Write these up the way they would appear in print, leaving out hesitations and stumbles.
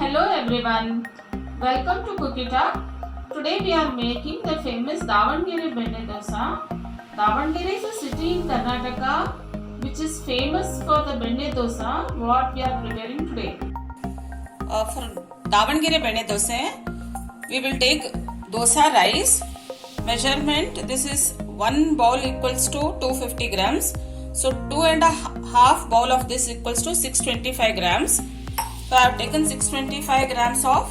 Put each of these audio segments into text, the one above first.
Hello everyone, welcome to Cookie Talk. Today we are making the famous Davangere Benne Dosa. Davangere is a city in Karnataka which is famous for the Benne Dosa what we are preparing today. For Davangere Benne Dosa, we will take dosa rice. Measurement, this is 1 bowl equals to 250 grams. So 2.5 bowl of this equals to 625 grams. So I have taken 625 grams of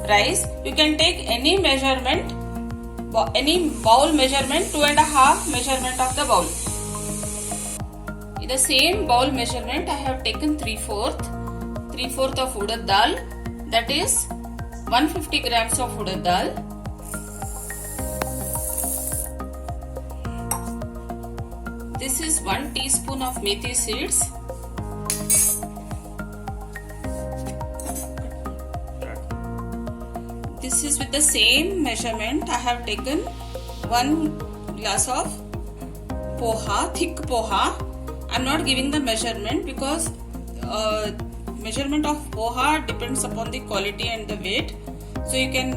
rice. You can take any measurement, any bowl measurement, 2.5 measurement of the bowl. In the same bowl measurement, I have taken 3/4 of urad dal, that is 150 grams of urad dal. This is 1 teaspoon of methi seeds. This is with the same measurement. I have taken 1 glass of poha, thick poha. I am not giving the measurement because measurement of poha depends upon the quality and the weight. So you can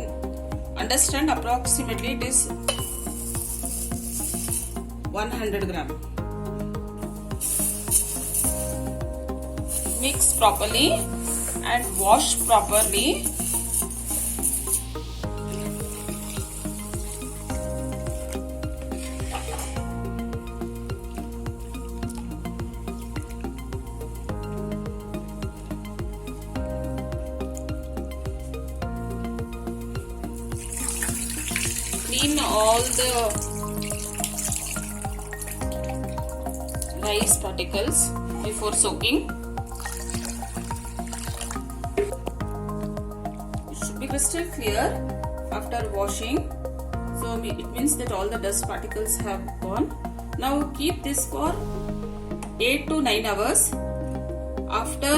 understand approximately it is 100 gram. Mix properly and wash properly. Clean all the rice particles before soaking. It should be crystal clear after washing. So it means that all the dust particles have gone. Now keep this for 8 to 9 hours. After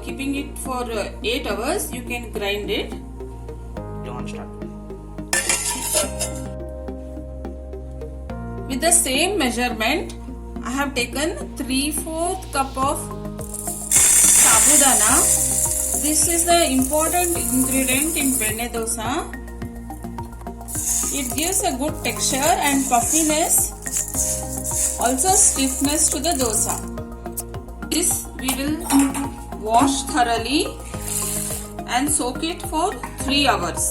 keeping it for 8 hours, you can grind it. With the same measurement, I have taken 3/4 cup of sabudana. This is the important ingredient in benne dosa. It gives a good texture and puffiness, also stiffness to the dosa. This we will wash thoroughly and soak it for 3 hours.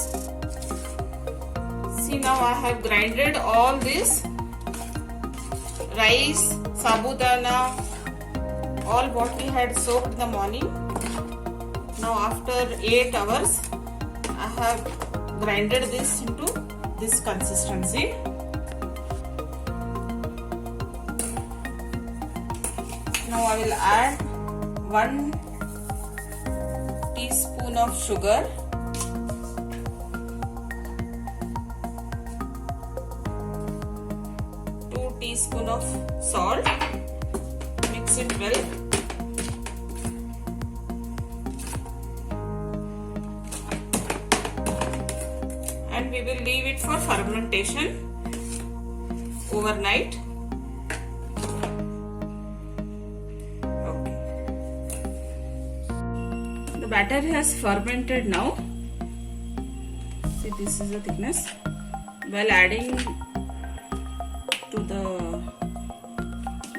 See, now I have grinded all this rice, sabudana, all what we had soaked in the morning. Now after 8 hours, I have grinded this into this consistency. Now I will add 1 teaspoon of sugar. 2 teaspoon of salt. Mix it well. And we will leave it for fermentation overnight. Okay. The batter has fermented now. See, this is the thickness. While adding to the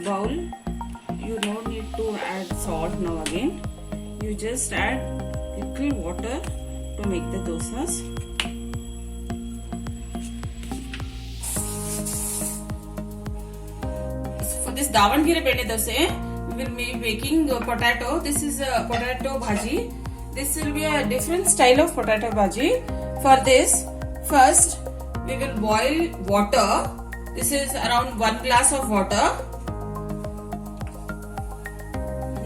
bowl, you don't need to add salt now again. You just add little water to make the dosas. For this Davangere Benne Dosa, we will be making potato. This is a potato bhaji. This will be a different style of potato bhaji. For this, first we will boil water. This is around 1 glass of water.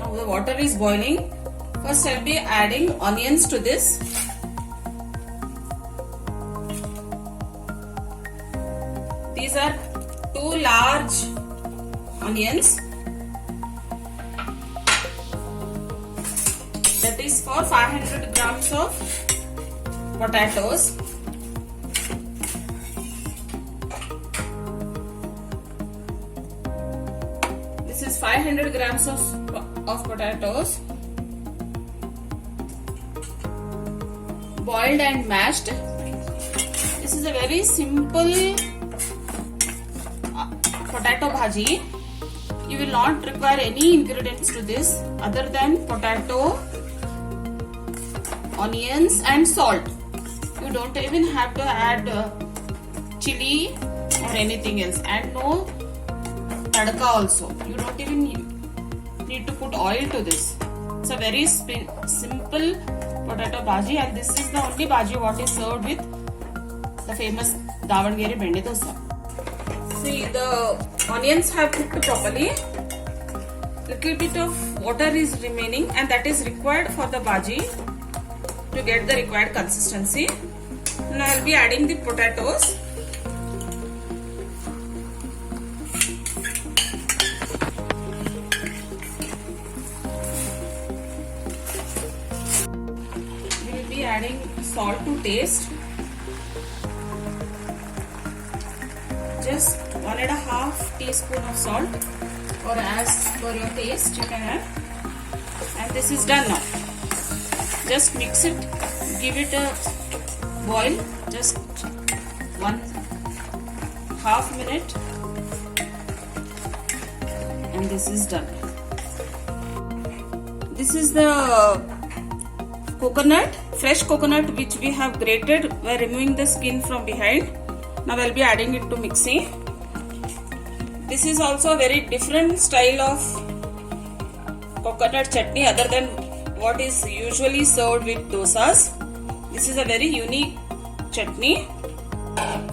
Now the water is boiling. First I'll be adding onions to this. These are 2 large onions. That is for 500 grams of potatoes. This is 500 grams of potatoes. boiled and mashed. This is a very simple potato bhaji. You will not require any ingredients to this other than potato, onions and salt. You don't even have to add chili or anything else, and no tadka also. You don't even need to put oil to this. It's a very simple potato bhaji, and this is the only bhaji what is served with the famous Davangere Bende Dosa. See, the onions have cooked properly. Little bit of water is remaining, and that is required for the bhaji to get the required consistency. Now I will be adding the potatoes. We will be adding salt to taste. Just 1.5 teaspoon of salt, or as per your taste you can add. And this is done now. Just mix it, give it a boil, just 1/2 minute, and this is done. This is the coconut, fresh coconut which we have grated by removing the skin from behind. Now I will be adding it to mixie. This is also a very different style of coconut chutney other than what is usually served with dosas. This is a very unique chutney.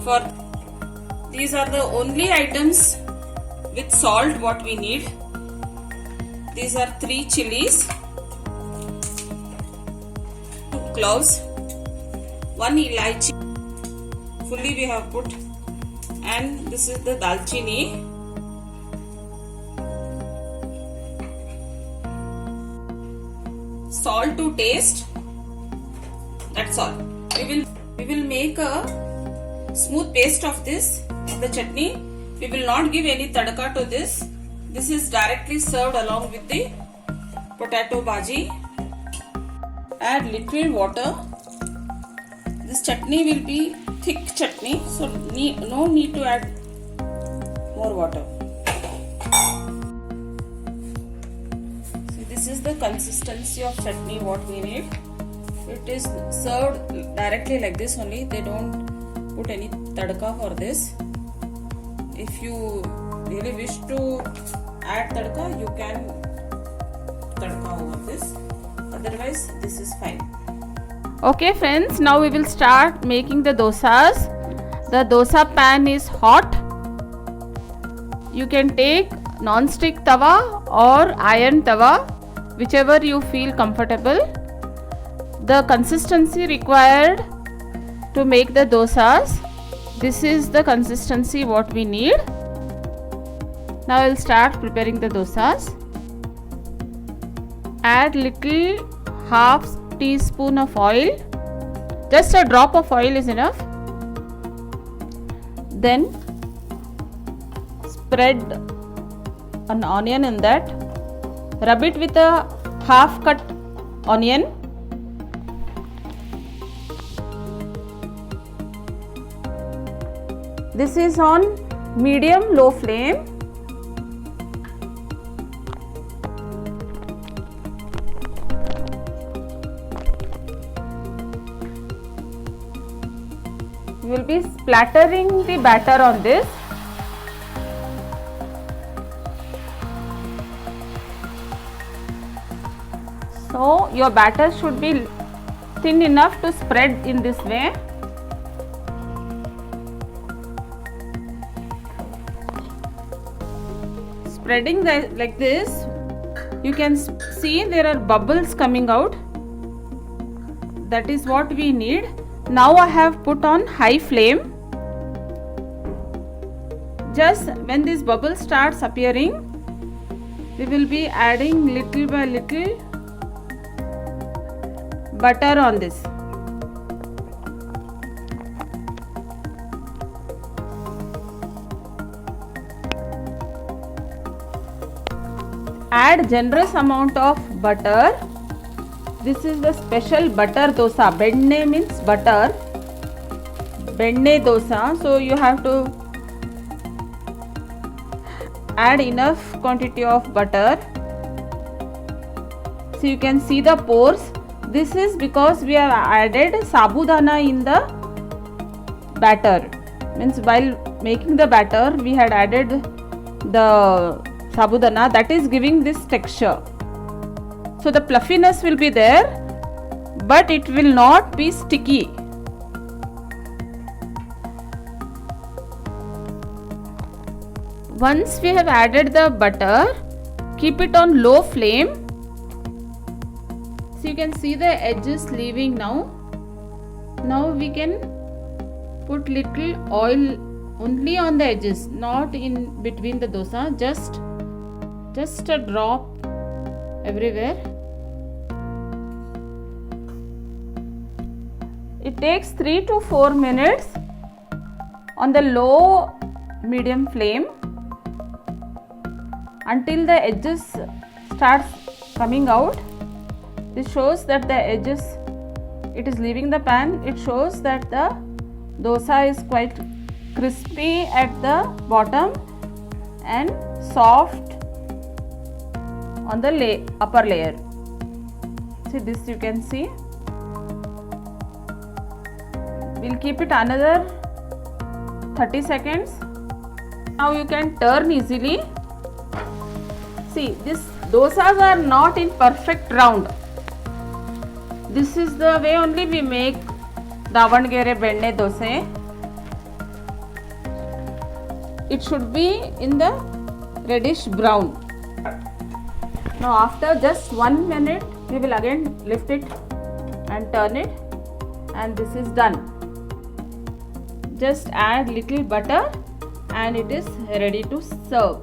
For these are the only items with salt what we need. These are 3 chilies, 2 cloves, 1 elaichi fully we have put, and this is the dalchini. Salt to taste. That's all. We will make a smooth paste of this, of the chutney. We will not give any tadka to this. This is directly served along with the potato bhaji. Add little water. This chutney will be thick chutney, so no need to add more water. See, this is the consistency of chutney what we need. It is served directly like this only. They don't put any tadka for this. If you really wish to add tadka, you can tadka over this. Otherwise, this is fine. Okay friends, now we will start making the dosas. The dosa pan is hot. You can take non-stick tawa or iron tawa, whichever you feel comfortable. The consistency required to make the dosas, this is the consistency what we need. Now I will start preparing the dosas. Add little half teaspoon of oil. Just a drop of oil is enough. Then spread an onion in that. Rub it with a half cut onion. This is on medium low flame. We will be splattering the batter on this. So your batter should be thin enough to spread in this way. Spreading like this, you can see there are bubbles coming out. That is what we need. Now I have put on high flame. Just when this bubble starts appearing, we will be adding little by little butter on this. Add generous amount of butter. this is the special butter dosa. Benne means butter. Benne dosa. So you have to add enough quantity of butter. So you can see the pores. This is because we have added sabudana in the batter. Means while making the batter we had added the sabudana, that is giving this texture. So the fluffiness will be there, but it will not be sticky. Once we have added the butter, keep it on low flame. So you can see the edges leaving now. Now we can put little oil only on the edges, not in between the dosa, just a drop everywhere. It takes 3 to 4 minutes on the low medium flame until the edges starts coming out. This shows that the edges, it is leaving the pan. It shows that the dosa is quite crispy at the bottom and soft on the upper layer. See, this you can see. We'll keep it another 30 seconds. Now you can turn easily. See, these dosas are not in perfect round. This is the way only we make Davangere Benne dosa. It should be in the reddish brown. Now after just 1 minute we will again lift it and turn it, and this is done. Just add little butter and it is ready to serve.